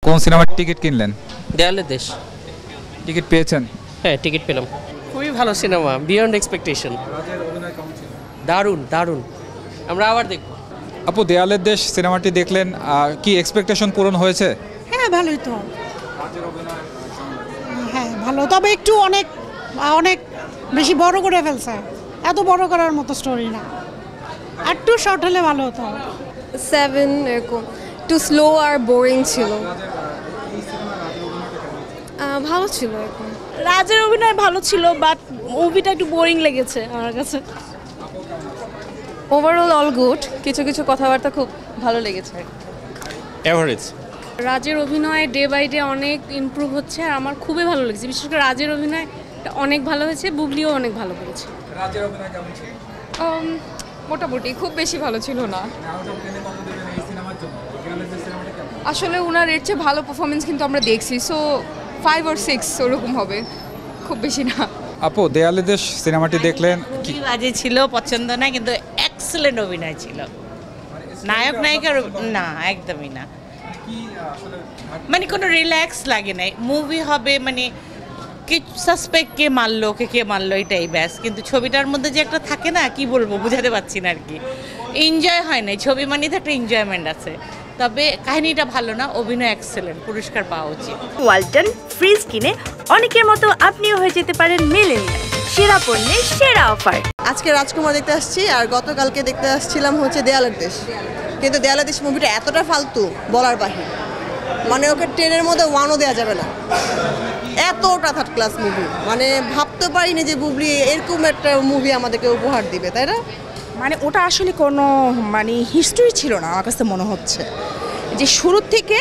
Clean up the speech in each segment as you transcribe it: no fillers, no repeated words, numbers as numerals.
কোন সিনেমার টিকিট কিনলেন? দেয়ালের দেশ। টিকিট পেয়েছেন? হ্যাঁ, টিকিট পেলাম। খুবই ভালো সিনেমা, বিয়ন্ড এক্সপেকটেশন। দারুণ দারুণ, আমরা আবার দেখব। আপু, দেয়ালের দেশ সিনেমাটি দেখলেন, কি এক্সপেকটেশন পূরণ হয়েছে? হ্যাঁ, ভালোই তো। হ্যাঁ, ভালো, তবে একটু অনেক অনেক বেশি বড় করে ফেলছে। এত বড় করার মতো স্টোরি না, একটু শর্ট হলে ভালো হতো। 7 এরকম একটু স্লো আর বোরিং ছিল। ভালো ছিল এরকম। রাজের অভিনয় ভালো ছিল, বাট মুভিটা একটু বোরিং লেগেছে আমার কাছে। ওভারঅল অল গুড, কিছু কিছু কথাবার্তা খুব ভালো লেগেছে। এভারেজ। রাজের অভিনয় ডে বাই ডে অনেক ইমপ্রুভ হচ্ছে আর আমার খুবই ভালো লেগেছে। বিশেষ করে রাজের অভিনয় অনেক ভালো হয়েছে, বুবলিও অনেক ভালো করেছে। রাজের অভিনয় কেমন ছিল? মোটামুটি খুব বেশি ভালো ছিল না আসলে। ওনার এর চেয়ে ভালো পারফরমেন্স কিন্তু আমরা দেখছি, সো 5 or 6 ওরকম হবে, খুব বেশি না। আপু, দেয়ালের দেশ সিনেমাটি দেখলেন, কি বাজে ছিল, পছন্দ না, কিন্তু এক্সেলেন্ট অভিনয় ছিল। নায়ক নায়িকার না, একদমই না। মানে কোনো রিল্যাক্স লাগে নাই। মুভি হবে মানে কি সাসপেক্ট কে মারলো, কে মারলো, এটাই ব্যাস। কিন্তু ছবিটার মধ্যে যে একটা থাকে না, কি বলবো, বুঝাতে পারছি না আর কি। এনজয় হয় নাই। ছবি মানে তো একটা এনজয়মেন্ট আছে, তবে কাহিনীটা ভালো না, অভিনয় এক্সেলেন্ট, পুরস্কার পাওয়া উচিত। ওয়ালটন ফ্রিজ কিনে অনেকের মতো আপনিও হয়ে যেতে পারেন মিলেনিয়াল। সেরা পণ্যের সেরা অফার। আজকে রাজকুমার দেখতে আসছি, আর গতকালকে দেখতে আসছিলাম হচ্ছে দেয়ালের দেশ। কিন্তু দেয়ালের দেশ মুভিটা এতটা ফালতু, বলার বাহিরে। মানে ওকে ট্রেনের মধ্যে ওয়ানও দেওয়া যাবে না, এতটা থার্ড ক্লাস মুভি। মানে ভাবতে পারিনি যে বুবলি এরকম একটা মুভি আমাদেরকে উপহার দিবে, তাই না? মানে ওটা আসলে কোনো মানে হিস্ট্রি ছিল না আমার কাছে মনে হচ্ছে, যে শুরু থেকে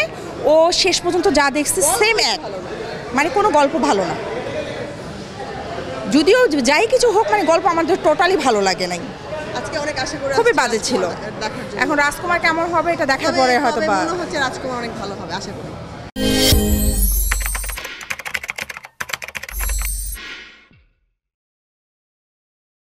ও শেষ পর্যন্ত যা দেখছে সেম এক, মানে কোনো গল্প ভালো না। যদিও যাই কিছু হোক, মানে গল্প আমাদের টোটালি ভালো লাগে নাই। আজকে অনেক আশা করে খুবই বাজে ছিল। এখন রাজকুমার কেমন হবে এটা দেখার পরে হয়তো বা মনে হচ্ছে রাজকুমার অনেক ভালো হবে, আশা করি।